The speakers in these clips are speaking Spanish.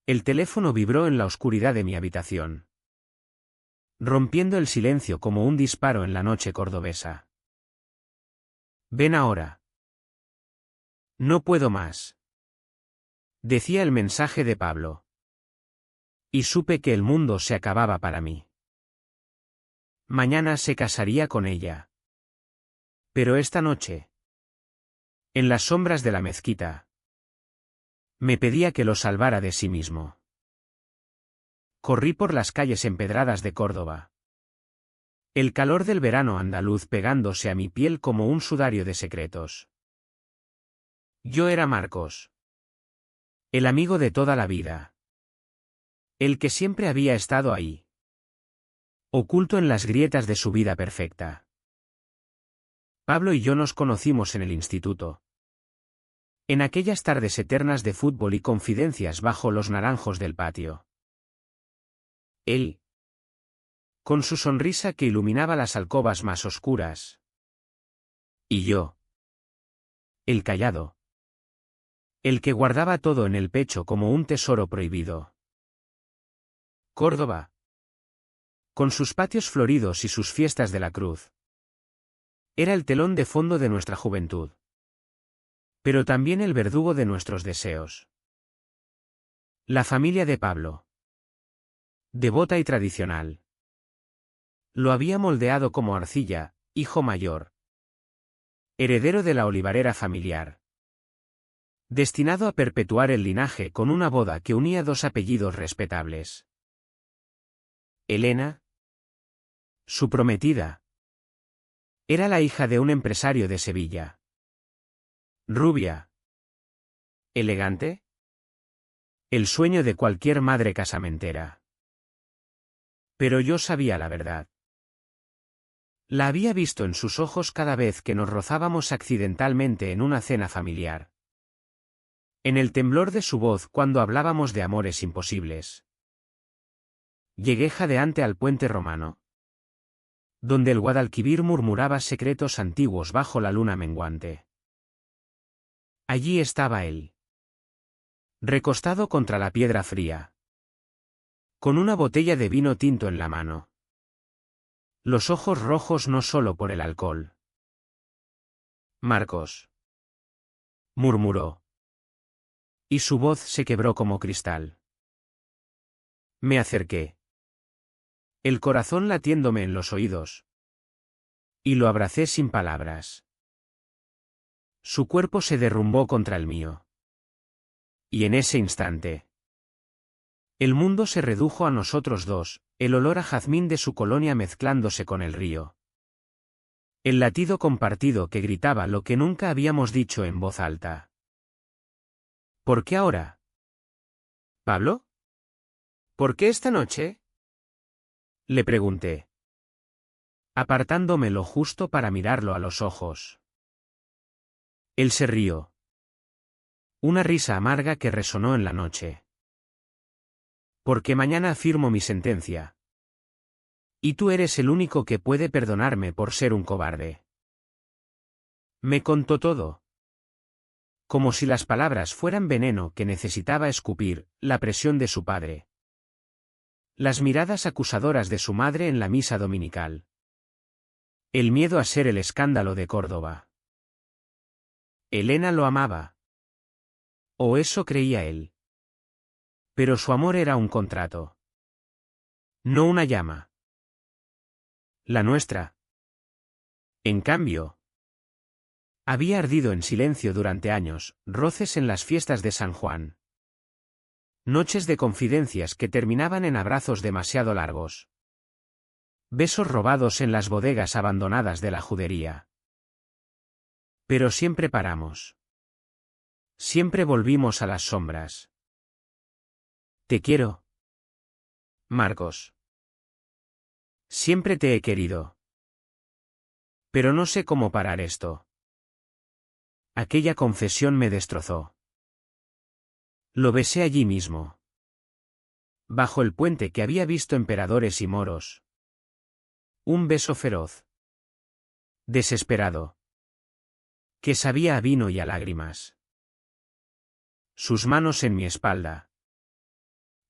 El teléfono vibró en la oscuridad de mi habitación, rompiendo el silencio como un disparo en la noche cordobesa. Ven ahora. No puedo más. Decía el mensaje de Pablo. Y supe que el mundo se acababa para mí. Mañana se casaría con ella. Pero esta noche, en las sombras de la mezquita, me pedía que lo salvara de sí mismo. Corrí por las calles empedradas de Córdoba. El calor del verano andaluz pegándose a mi piel como un sudario de secretos. Yo era Marcos. El amigo de toda la vida. El que siempre había estado ahí. Oculto en las grietas de su vida perfecta. Pablo y yo nos conocimos en el instituto. En aquellas tardes eternas de fútbol y confidencias bajo los naranjos del patio. Él, con su sonrisa que iluminaba las alcobas más oscuras. Y yo, el callado. El que guardaba todo en el pecho como un tesoro prohibido. Córdoba. Con sus patios floridos y sus fiestas de la cruz. Era el telón de fondo de nuestra juventud. Pero también el verdugo de nuestros deseos. La familia de Pablo. Devota y tradicional. Lo había moldeado como arcilla, hijo mayor. Heredero de la olivarera familiar. Destinado a perpetuar el linaje con una boda que unía dos apellidos respetables. Elena, su prometida, era la hija de un empresario de Sevilla. Rubia. Elegante. El sueño de cualquier madre casamentera. Pero yo sabía la verdad. La había visto en sus ojos cada vez que nos rozábamos accidentalmente en una cena familiar. En el temblor de su voz cuando hablábamos de amores imposibles. Llegué jadeante al puente romano, donde el Guadalquivir murmuraba secretos antiguos bajo la luna menguante. Allí estaba él, recostado contra la piedra fría, con una botella de vino tinto en la mano. Los ojos rojos no solo por el alcohol. Marcos, murmuró. Y su voz se quebró como cristal. Me acerqué, el corazón latiéndome en los oídos. Y lo abracé sin palabras. Su cuerpo se derrumbó contra el mío. Y en ese instante, el mundo se redujo a nosotros dos, el olor a jazmín de su colonia mezclándose con el río. El latido compartido que gritaba lo que nunca habíamos dicho en voz alta. ¿Por qué ahora? ¿Pablo? ¿Por qué esta noche? Le pregunté, apartándome lo justo para mirarlo a los ojos. Él se rió. Una risa amarga que resonó en la noche. Porque mañana afirmo mi sentencia. Y tú eres el único que puede perdonarme por ser un cobarde. Me contó todo. Como si las palabras fueran veneno que necesitaba escupir, la presión de su padre. Las miradas acusadoras de su madre en la misa dominical. El miedo a ser el escándalo de Córdoba. Elena lo amaba. O eso creía él. Pero su amor era un contrato. No una llama. La nuestra, en cambio, había ardido en silencio durante años, roces en las fiestas de San Juan. Noches de confidencias que terminaban en abrazos demasiado largos. Besos robados en las bodegas abandonadas de la judería. Pero siempre paramos. Siempre volvimos a las sombras. Te quiero, Marcos. Siempre te he querido. Pero no sé cómo parar esto. Aquella confesión me destrozó. Lo besé allí mismo. Bajo el puente que había visto emperadores y moros. Un beso feroz. Desesperado. Que sabía a vino y a lágrimas. Sus manos en mi espalda.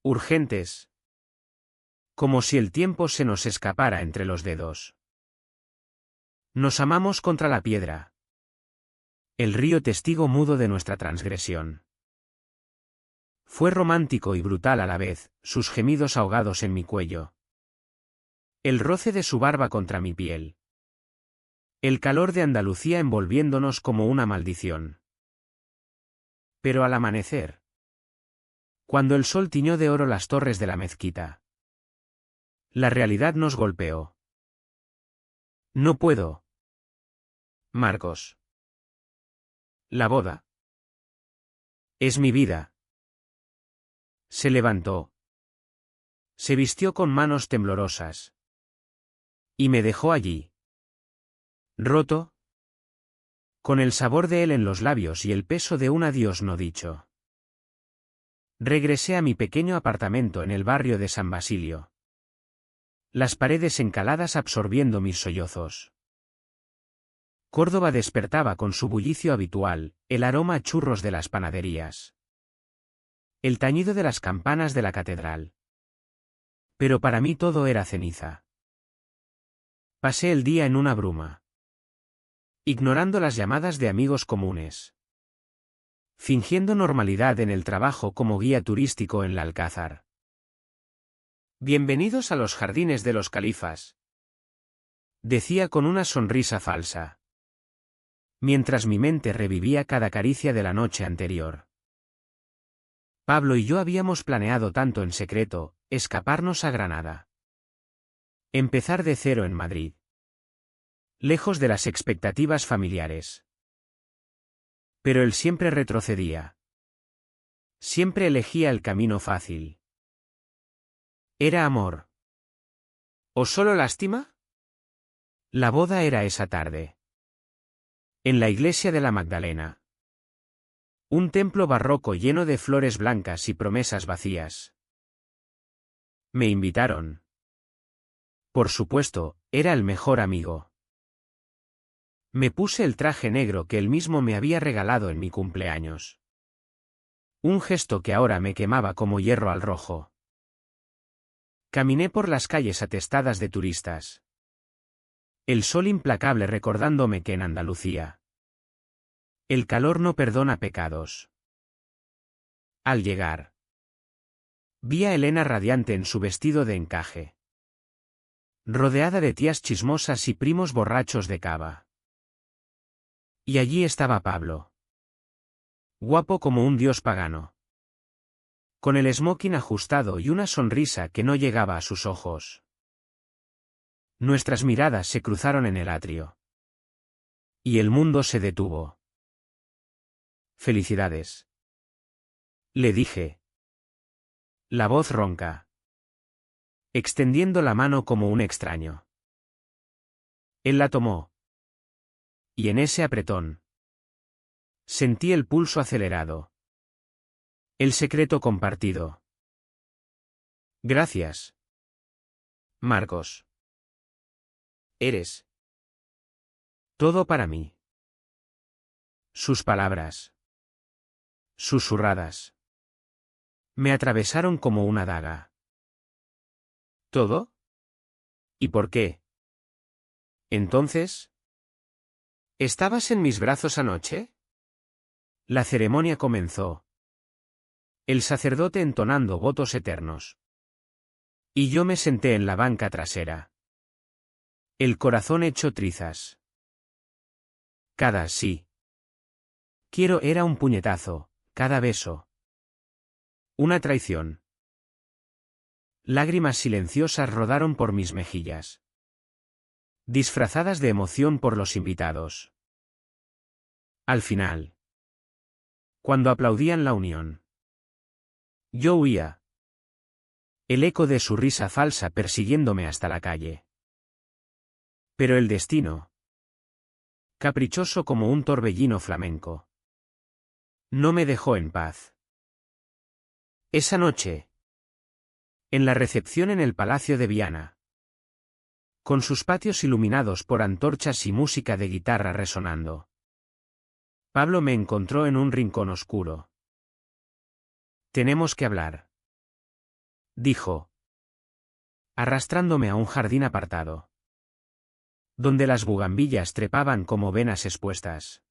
urgentes. Como si el tiempo se nos escapara entre los dedos. Nos amamos contra la piedra. El río testigo mudo de nuestra transgresión. Fue romántico y brutal a la vez, sus gemidos ahogados en mi cuello. El roce de su barba contra mi piel. El calor de Andalucía envolviéndonos como una maldición. Pero al amanecer, cuando el sol tiñó de oro las torres de la mezquita, la realidad nos golpeó. No puedo. Marcos. La boda. Es mi vida. Se levantó. Se vistió con manos temblorosas. Y me dejó allí. Roto. Con el sabor de él en los labios y el peso de un adiós no dicho. Regresé a mi pequeño apartamento en el barrio de San Basilio. Las paredes encaladas absorbiendo mis sollozos. Córdoba despertaba con su bullicio habitual, el aroma a churros de las panaderías. El tañido de las campanas de la catedral. Pero para mí todo era ceniza. Pasé el día en una bruma. Ignorando las llamadas de amigos comunes. Fingiendo normalidad en el trabajo como guía turístico en la Alcázar. Bienvenidos a los jardines de los califas. Decía con una sonrisa falsa. Mientras mi mente revivía cada caricia de la noche anterior. Pablo y yo habíamos planeado tanto en secreto, escaparnos a Granada. Empezar de cero en Madrid. Lejos de las expectativas familiares. Pero él siempre retrocedía. Siempre elegía el camino fácil. ¿Era amor? ¿O solo lástima? La boda era esa tarde. En la iglesia de la Magdalena. Un templo barroco lleno de flores blancas y promesas vacías. Me invitaron. Por supuesto, era el mejor amigo. Me puse el traje negro que él mismo me había regalado en mi cumpleaños. Un gesto que ahora me quemaba como hierro al rojo. Caminé por las calles atestadas de turistas. El sol implacable recordándome que en Andalucía el calor no perdona pecados. Al llegar, vi a Elena radiante en su vestido de encaje. Rodeada de tías chismosas y primos borrachos de cava. Y allí estaba Pablo. Guapo como un dios pagano. Con el smoking ajustado y una sonrisa que no llegaba a sus ojos. Nuestras miradas se cruzaron en el atrio. Y el mundo se detuvo. Felicidades. Le dije. La voz ronca. Extendiendo la mano como un extraño. Él la tomó. Y en ese apretón. Sentí el pulso acelerado. El secreto compartido. Gracias. Marcos. Eres. Todo para mí. Sus palabras. Susurradas. Me atravesaron como una daga. ¿Todo? ¿Y por qué? Entonces, ¿estabas en mis brazos anoche? La ceremonia comenzó. El sacerdote entonando votos eternos. Y yo me senté en la banca trasera. El corazón hecho trizas. Cada sí. Quiero era un puñetazo, cada beso. Una traición. Lágrimas silenciosas rodaron por mis mejillas. Disfrazadas de emoción por los invitados. Al final. Cuando aplaudían la unión. Yo huía. El eco de su risa falsa persiguiéndome hasta la calle. Pero el destino. Caprichoso como un torbellino flamenco. No me dejó en paz. Esa noche. En la recepción en el Palacio de Viana. Con sus patios iluminados por antorchas y música de guitarra resonando. Pablo me encontró en un rincón oscuro. Tenemos que hablar. dijo, arrastrándome a un jardín apartado, donde las bugambillas trepaban como venas expuestas.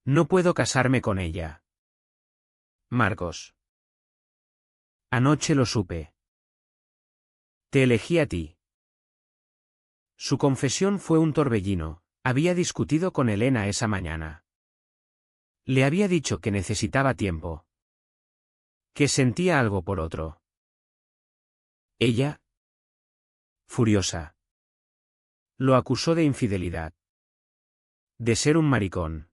No puedo casarme con ella. Marcos. Anoche lo supe. Te elegí a ti. Su confesión fue un torbellino. Había discutido con Elena esa mañana. Le había dicho que necesitaba tiempo. Que sentía algo por otro. Ella, furiosa, lo acusó de infidelidad. De ser un maricón.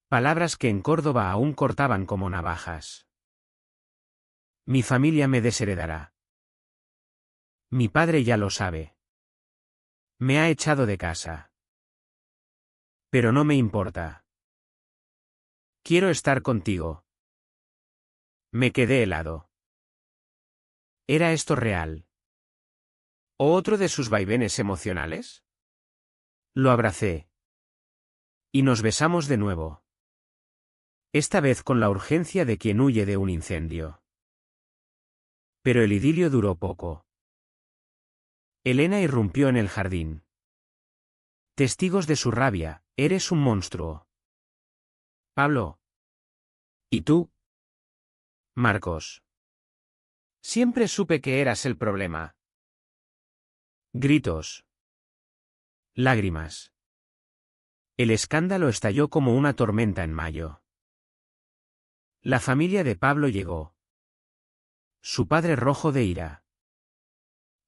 Palabras que en Córdoba aún cortaban como navajas. Mi familia me desheredará. Mi padre ya lo sabe. Me ha echado de casa. Pero no me importa. Quiero estar contigo. Me quedé helado. ¿Era esto real? ¿O otro de sus vaivenes emocionales? Lo abracé. Y nos besamos de nuevo. Esta vez con la urgencia de quien huye de un incendio. Pero el idilio duró poco. Elena irrumpió en el jardín. Testigos de su rabia, eres un monstruo. Pablo. ¿Y tú? Marcos. Siempre supe que eras el problema. Gritos. Lágrimas. El escándalo estalló como una tormenta en mayo. La familia de Pablo llegó. Su padre rojo de ira.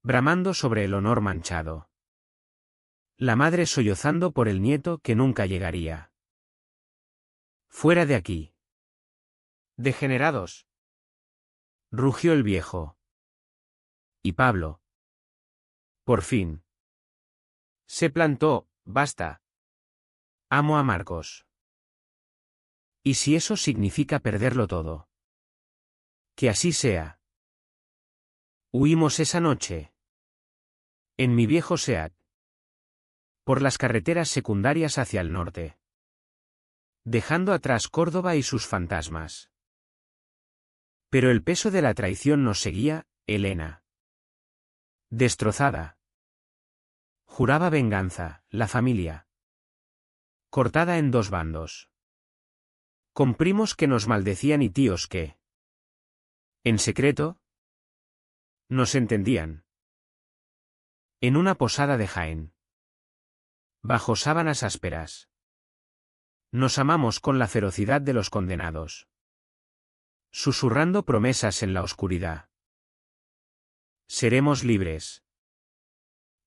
Bramando sobre el honor manchado. La madre sollozando por el nieto que nunca llegaría. Fuera de aquí. Degenerados. Rugió el viejo. Y Pablo. Por fin. Se plantó, basta. Amo a Marcos. ¿Y si eso significa perderlo todo? Que así sea. Huimos esa noche. En mi viejo Seat. Por las carreteras secundarias hacia el norte. Dejando atrás Córdoba y sus fantasmas. Pero el peso de la traición nos seguía, Elena. Destrozada. Juraba venganza, la familia. Cortada en dos bandos. Con primos que nos maldecían y tíos que, en secreto, nos entendían. En una posada de Jaén. Bajo sábanas ásperas. Nos amamos con la ferocidad de los condenados. Susurrando promesas en la oscuridad. Seremos libres.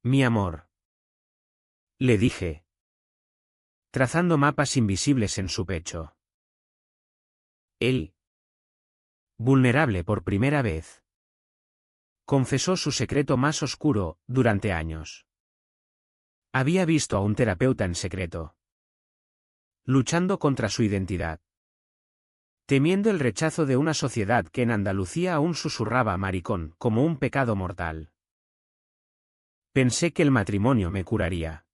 Mi amor. Le dije. Trazando mapas invisibles en su pecho. Él. Vulnerable por primera vez. Confesó su secreto más oscuro, durante años. Había visto a un terapeuta en secreto. Luchando contra su identidad. Temiendo el rechazo de una sociedad que en Andalucía aún susurraba maricón como un pecado mortal. Pensé que el matrimonio me curaría.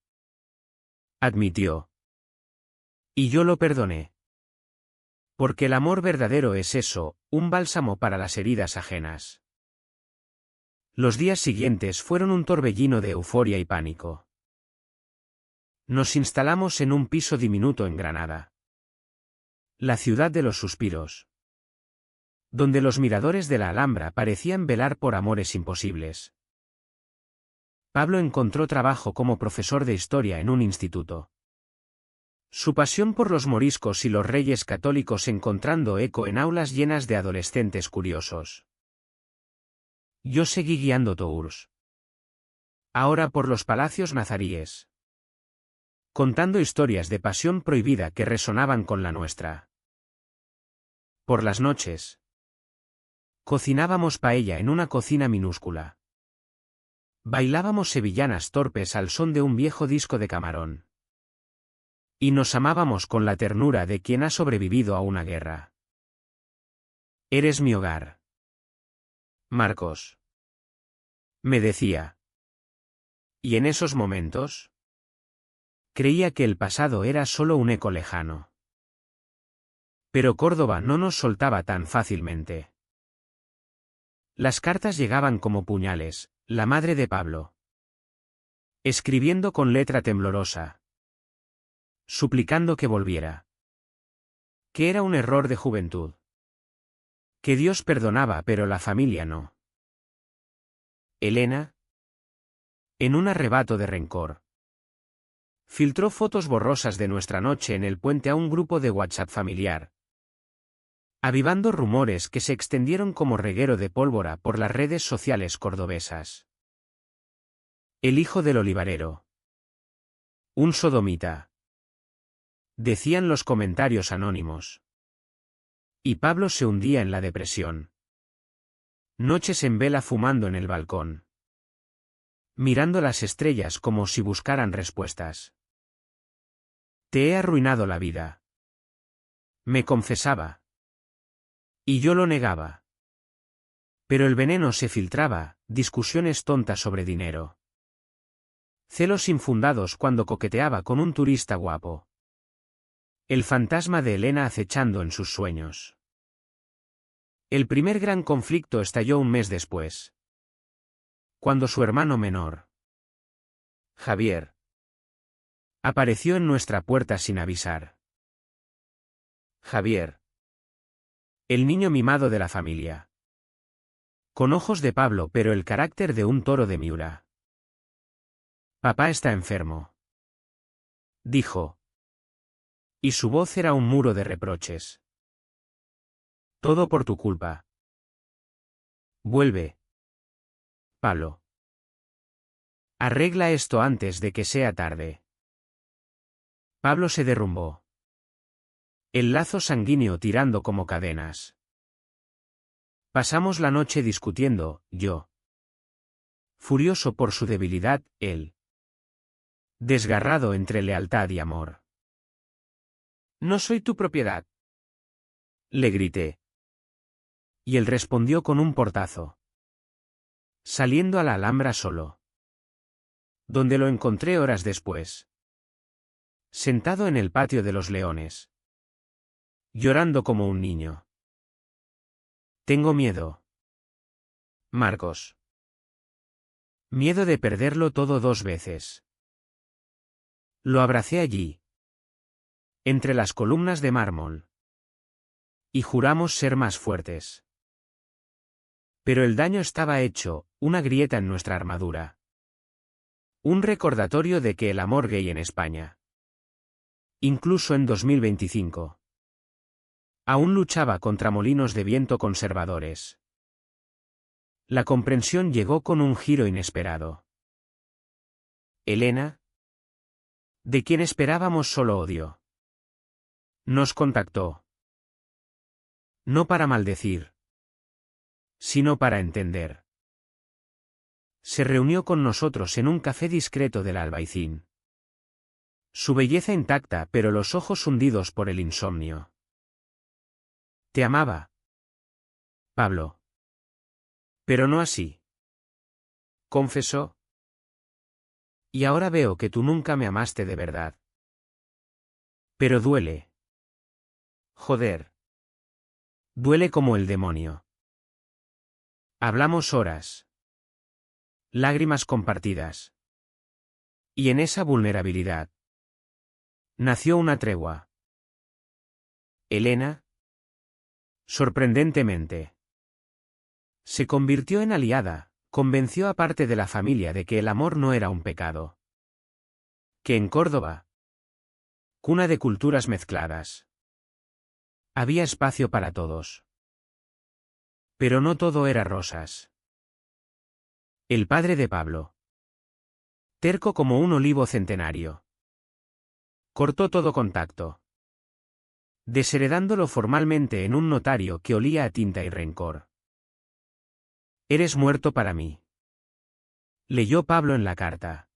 Admitió. Y yo lo perdoné. Porque el amor verdadero es eso, un bálsamo para las heridas ajenas. Los días siguientes fueron un torbellino de euforia y pánico. Nos instalamos en un piso diminuto en Granada. La ciudad de los suspiros. Donde los miradores de la Alhambra parecían velar por amores imposibles. Pablo encontró trabajo como profesor de historia en un instituto. Su pasión por los moriscos y los reyes católicos encontrando eco en aulas llenas de adolescentes curiosos. Yo seguí guiando tours. Ahora por los palacios nazaríes. Contando historias de pasión prohibida que resonaban con la nuestra. Por las noches. Cocinábamos paella en una cocina minúscula. Bailábamos sevillanas torpes al son de un viejo disco de Camarón. Y nos amábamos con la ternura de quien ha sobrevivido a una guerra. Eres mi hogar. Marcos. Me decía. Y en esos momentos. Creía que el pasado era solo un eco lejano. Pero Córdoba no nos soltaba tan fácilmente. Las cartas llegaban como puñales, la madre de Pablo. Escribiendo con letra temblorosa. Suplicando que volviera. Que era un error de juventud. Que Dios perdonaba pero la familia no. Elena, en un arrebato de rencor, filtró fotos borrosas de nuestra noche en el puente a un grupo de WhatsApp familiar, avivando rumores que se extendieron como reguero de pólvora por las redes sociales cordobesas. El hijo del olivarero. Un sodomita. Decían los comentarios anónimos. Y Pablo se hundía en la depresión. Noches en vela fumando en el balcón. Mirando las estrellas como si buscaran respuestas. Te he arruinado la vida. Me confesaba. Y yo lo negaba. Pero el veneno se filtraba, discusiones tontas sobre dinero. Celos infundados cuando coqueteaba con un turista guapo. El fantasma de Elena acechando en sus sueños. El primer gran conflicto estalló un mes después. Cuando su hermano menor, Javier, apareció en nuestra puerta sin avisar. Javier. El niño mimado de la familia. Con ojos de Pablo pero el carácter de un toro de Miura. Papá está enfermo. Dijo. Y su voz era un muro de reproches. Todo por tu culpa. Vuelve. Pablo. Arregla esto antes de que sea tarde. Pablo se derrumbó. El lazo sanguíneo tirando como cadenas. Pasamos la noche discutiendo, yo. Furioso por su debilidad, él. Desgarrado entre lealtad y amor. No soy tu propiedad. Le grité. Y él respondió con un portazo. Saliendo a la Alhambra solo. Donde lo encontré horas después. Sentado en el patio de los Leones. Llorando como un niño. Tengo miedo. Marcos. Miedo de perderlo todo 2 veces. Lo abracé allí. Entre las columnas de mármol. Y juramos ser más fuertes. Pero el daño estaba hecho, una grieta en nuestra armadura. Un recordatorio de que el amor gay en España, incluso en 2025, aún luchaba contra molinos de viento conservadores. La comprensión llegó con un giro inesperado. Elena, de quien esperábamos solo odio, nos contactó. No para maldecir, sino para entender. Se reunió con nosotros en un café discreto del Albaicín. Su belleza intacta pero los ojos hundidos por el insomnio. Te amaba, Pablo. Pero no así. Confesó. Y ahora veo que tú nunca me amaste de verdad. Pero duele. Joder. Duele como el demonio. Hablamos horas. Lágrimas compartidas. Y en esa vulnerabilidad nació una tregua. Elena, sorprendentemente, se convirtió en aliada, convenció a parte de la familia de que el amor no era un pecado. Que en Córdoba, cuna de culturas mezcladas, había espacio para todos. Pero no todo era rosas. El padre de Pablo, terco como un olivo centenario, cortó todo contacto, desheredándolo formalmente en un notario que olía a tinta y rencor. Eres muerto para mí. Leyó Pablo en la carta.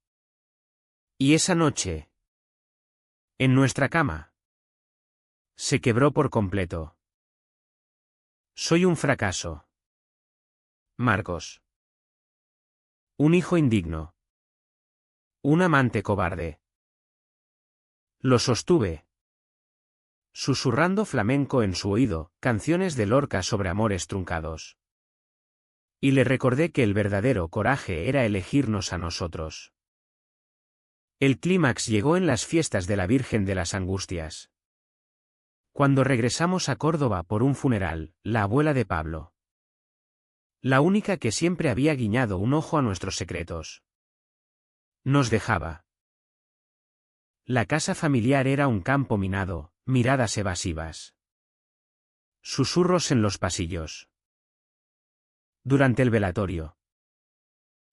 Y esa noche, en nuestra cama, se quebró por completo. Soy un fracaso. Marcos. Un hijo indigno. Un amante cobarde. Lo sostuve. Susurrando flamenco en su oído, canciones de Lorca sobre amores truncados. Y le recordé que el verdadero coraje era elegirnos a nosotros. El clímax llegó en las fiestas de la Virgen de las Angustias. Cuando regresamos a Córdoba por un funeral, la abuela de Pablo. La única que siempre había guiñado un ojo a nuestros secretos. Nos dejaba. La casa familiar era un campo minado, miradas evasivas. Susurros en los pasillos. Durante el velatorio.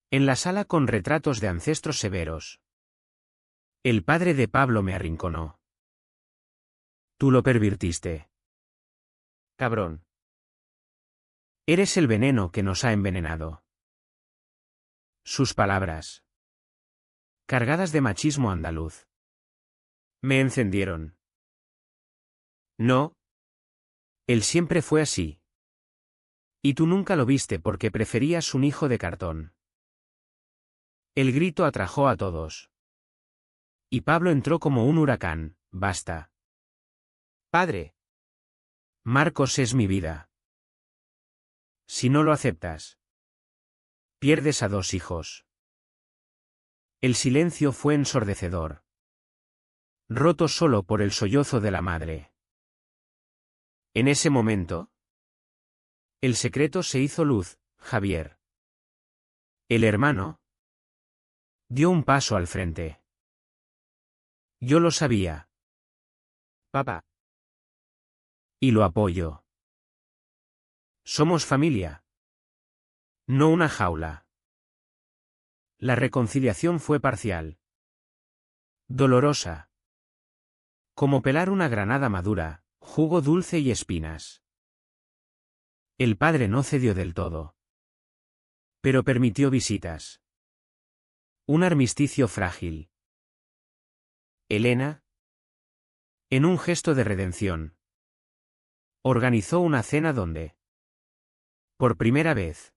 En la sala con retratos de ancestros severos. El padre de Pablo me arrinconó. Tú lo pervirtiste. Cabrón. Eres el veneno que nos ha envenenado. Sus palabras. Cargadas de machismo andaluz. Me encendieron. No. Él siempre fue así. Y tú nunca lo viste porque preferías un hijo de cartón. El grito atrajo a todos. Y Pablo entró como un huracán. Basta. Padre. Marcos es mi vida. Si no lo aceptas, pierdes a 2 hijos. El silencio fue ensordecedor. Roto solo por el sollozo de la madre. En ese momento, el secreto se hizo luz, Javier. El hermano dio un paso al frente. Yo lo sabía. Papá. Y lo apoyo. Somos familia. No una jaula. La reconciliación fue parcial. Dolorosa. Como pelar una granada madura, jugo dulce y espinas. El padre no cedió del todo. Pero permitió visitas. Un armisticio frágil. Elena, en un gesto de redención, organizó una cena donde, por primera vez,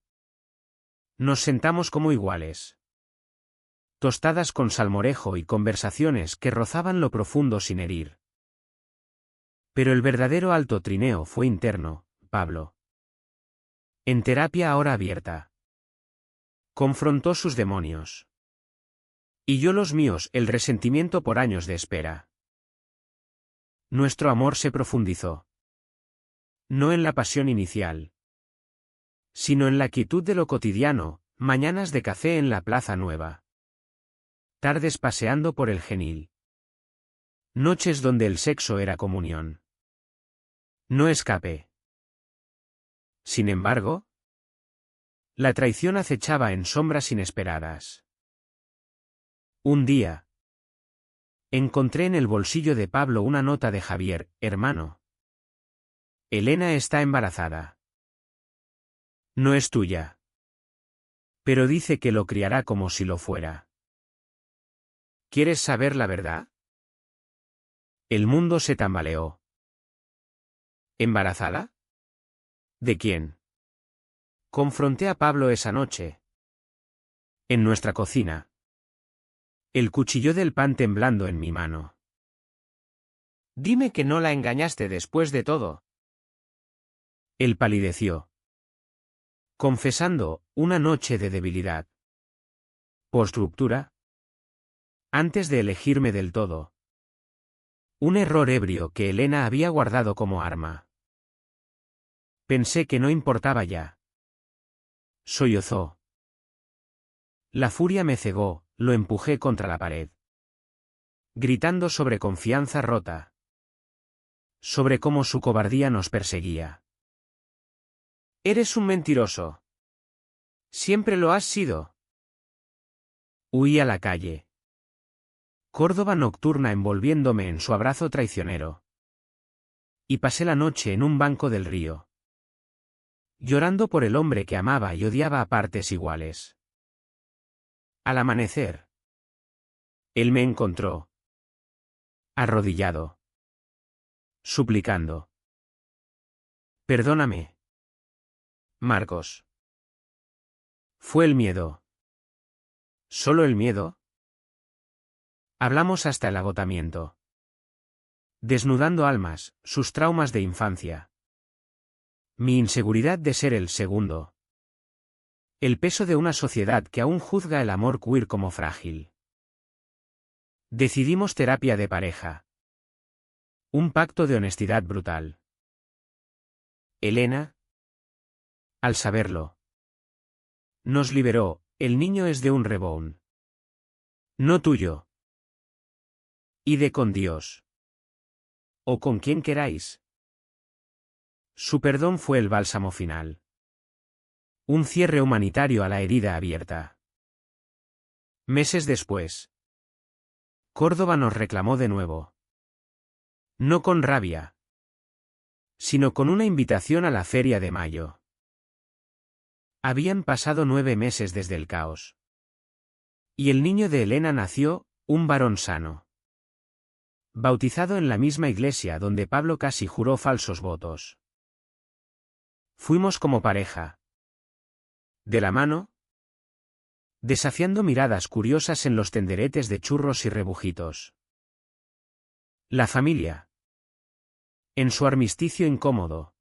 nos sentamos como iguales. Tostadas con salmorejo y conversaciones que rozaban lo profundo sin herir. Pero el verdadero alto trineo fue interno, Pablo. En terapia ahora abierta. Confrontó sus demonios. Y yo los míos, el resentimiento por años de espera. Nuestro amor se profundizó. No en la pasión inicial, sino en la quietud de lo cotidiano, mañanas de café en la Plaza Nueva. Tardes paseando por el Genil. Noches donde el sexo era comunión. No escape. Sin embargo, la traición acechaba en sombras inesperadas. Un día, encontré en el bolsillo de Pablo una nota de Javier, hermano. Elena está embarazada. No es tuya. Pero dice que lo criará como si lo fuera. ¿Quieres saber la verdad? El mundo se tambaleó. ¿Embarazada? ¿De quién? Confronté a Pablo esa noche. En nuestra cocina. El cuchillo del pan temblando en mi mano. Dime que no la engañaste después de todo. Él palideció. Confesando, una noche de debilidad. Post ruptura. Antes de elegirme del todo. Un error ebrio que Elena había guardado como arma. Pensé que no importaba ya. Sollozó. La furia me cegó, lo empujé contra la pared. Gritando sobre confianza rota. Sobre cómo su cobardía nos perseguía. Eres un mentiroso. Siempre lo has sido. Huí a la calle. Córdoba nocturna envolviéndome en su abrazo traicionero. Y pasé la noche en un banco del río. Llorando por el hombre que amaba y odiaba a partes iguales. Al amanecer, él me encontró. Arrodillado. Suplicando. Perdóname. Marcos. Fue el miedo. ¿Solo el miedo? Hablamos hasta el agotamiento. Desnudando almas, sus traumas de infancia. Mi inseguridad de ser el segundo. El peso de una sociedad que aún juzga el amor queer como frágil. Decidimos terapia de pareja. Un pacto de honestidad brutal. Elena, al saberlo, nos liberó. El niño es de un reborn. No tuyo. Ide con Dios. O con quien queráis. Su perdón fue el bálsamo final. Un cierre humanitario a la herida abierta. Meses después, Córdoba nos reclamó de nuevo. No con rabia, sino con una invitación a la Feria de Mayo. Habían pasado 9 meses desde el caos. Y el niño de Elena nació, un varón sano. Bautizado en la misma iglesia donde Pablo casi juró falsos votos. Fuimos como pareja. De la mano, desafiando miradas curiosas en los tenderetes de churros y rebujitos. La familia, en su armisticio incómodo,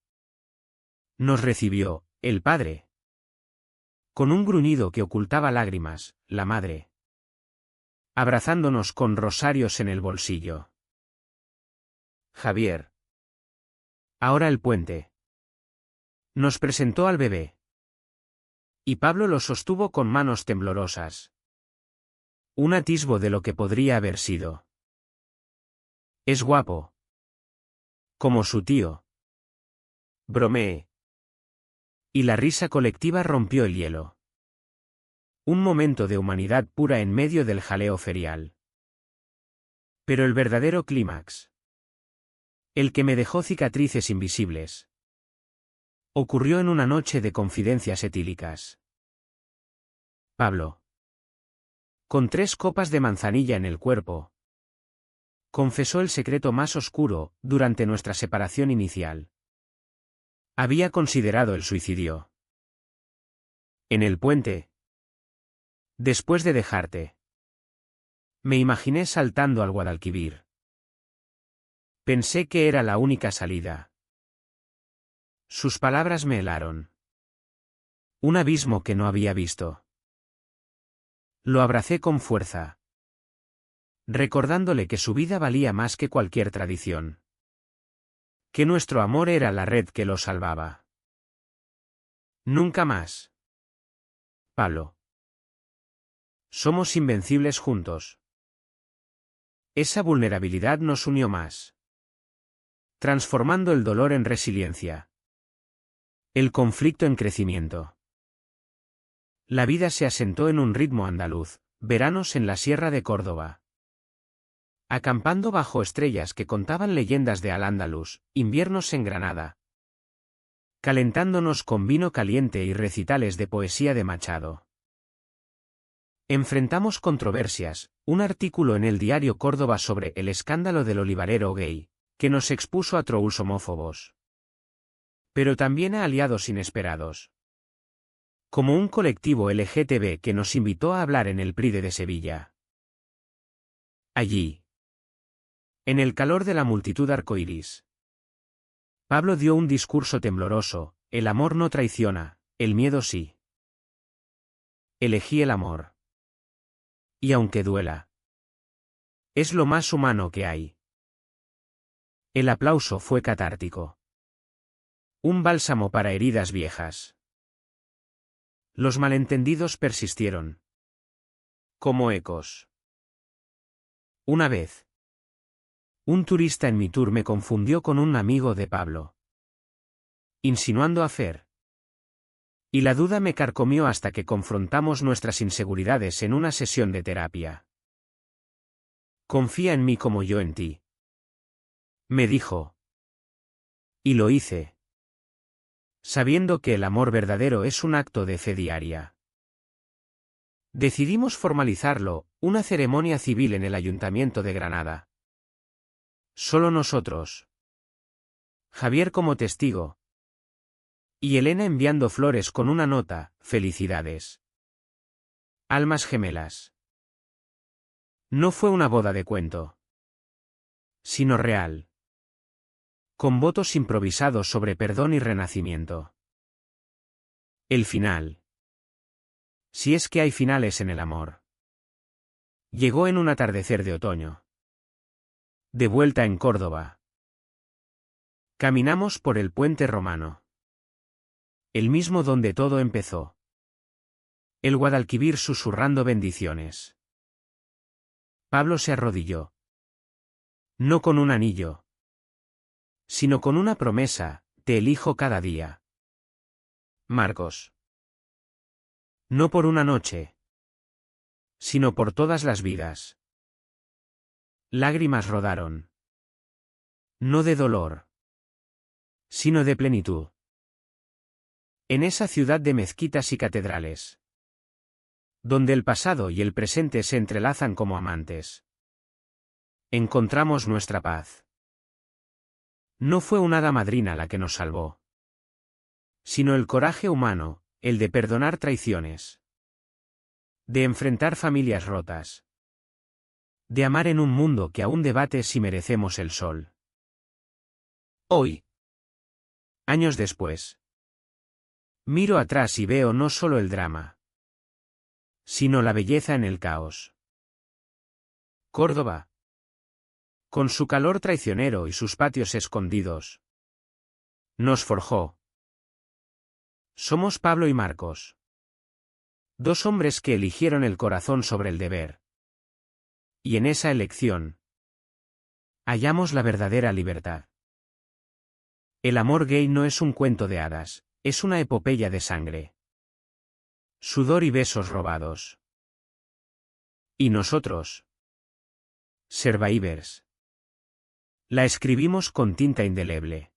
nos recibió, el padre, con un gruñido que ocultaba lágrimas, la madre, abrazándonos con rosarios en el bolsillo. Javier. Ahora el puente. Nos presentó al bebé. Y Pablo lo sostuvo con manos temblorosas. Un atisbo de lo que podría haber sido. Es guapo. Como su tío. Bromeé. Y la risa colectiva rompió el hielo. Un momento de humanidad pura en medio del jaleo ferial. Pero el verdadero clímax, el que me dejó cicatrices invisibles, ocurrió en una noche de confidencias etílicas. Pablo, con 3 copas de manzanilla en el cuerpo, confesó el secreto más oscuro durante nuestra separación inicial. Había considerado el suicidio. En el puente, después de dejarte, me imaginé saltando al Guadalquivir. Pensé que era la única salida. Sus palabras me helaron. Un abismo que no había visto. Lo abracé con fuerza, recordándole que su vida valía más que cualquier tradición. Que nuestro amor era la red que lo salvaba. Nunca más. Pablo. Somos invencibles juntos. Esa vulnerabilidad nos unió más, transformando el dolor en resiliencia. El conflicto en crecimiento. La vida se asentó en un ritmo andaluz, veranos en la Sierra de Córdoba. Acampando bajo estrellas que contaban leyendas de Al-Ándalus, inviernos en Granada. Calentándonos con vino caliente y recitales de poesía de Machado. Enfrentamos controversias, un artículo en el diario Córdoba sobre el escándalo del olivarero gay, que nos expuso a trolls homófobos. Pero también a aliados inesperados. Como un colectivo LGTB que nos invitó a hablar en el Pride de Sevilla. Allí, en el calor de la multitud arcoíris, Pablo dio un discurso tembloroso: el amor no traiciona, el miedo sí. Elegí el amor. Y aunque duela, es lo más humano que hay. El aplauso fue catártico. Un bálsamo para heridas viejas. Los malentendidos persistieron. Como ecos. Una vez, un turista en mi tour me confundió con un amigo de Pablo, insinuando affair. Y la duda me carcomió hasta que confrontamos nuestras inseguridades en una sesión de terapia. Confía en mí como yo en ti, me dijo. Y lo hice, sabiendo que el amor verdadero es un acto de fe diaria. Decidimos formalizarlo, una ceremonia civil en el Ayuntamiento de Granada. Solo nosotros. Javier como testigo. Y Elena enviando flores con una nota: felicidades. Almas gemelas. No fue una boda de cuento, sino real. Con votos improvisados sobre perdón y renacimiento. El final. Si es que hay finales en el amor. Llegó en un atardecer de otoño. De vuelta en Córdoba. Caminamos por el puente romano. El mismo donde todo empezó. El Guadalquivir susurrando bendiciones. Pablo se arrodilló. No con un anillo, sino con una promesa: te elijo cada día. Marcos. No por una noche, sino por todas las vidas. Lágrimas rodaron. No de dolor, sino de plenitud. En esa ciudad de mezquitas y catedrales, donde el pasado y el presente se entrelazan como amantes, encontramos nuestra paz. No fue una hada madrina la que nos salvó, sino el coraje humano, el de perdonar traiciones, de enfrentar familias rotas, de amar en un mundo que aún debate si merecemos el sol. Hoy, años después, miro atrás y veo no solo el drama, sino la belleza en el caos. Córdoba, con su calor traicionero y sus patios escondidos, nos forjó. Somos Pablo y Marcos, dos hombres que eligieron el corazón sobre el deber. Y en esa elección, hallamos la verdadera libertad. El amor gay no es un cuento de hadas, es una epopeya de sangre, sudor y besos robados. Y nosotros, Survivors, la escribimos con tinta indeleble.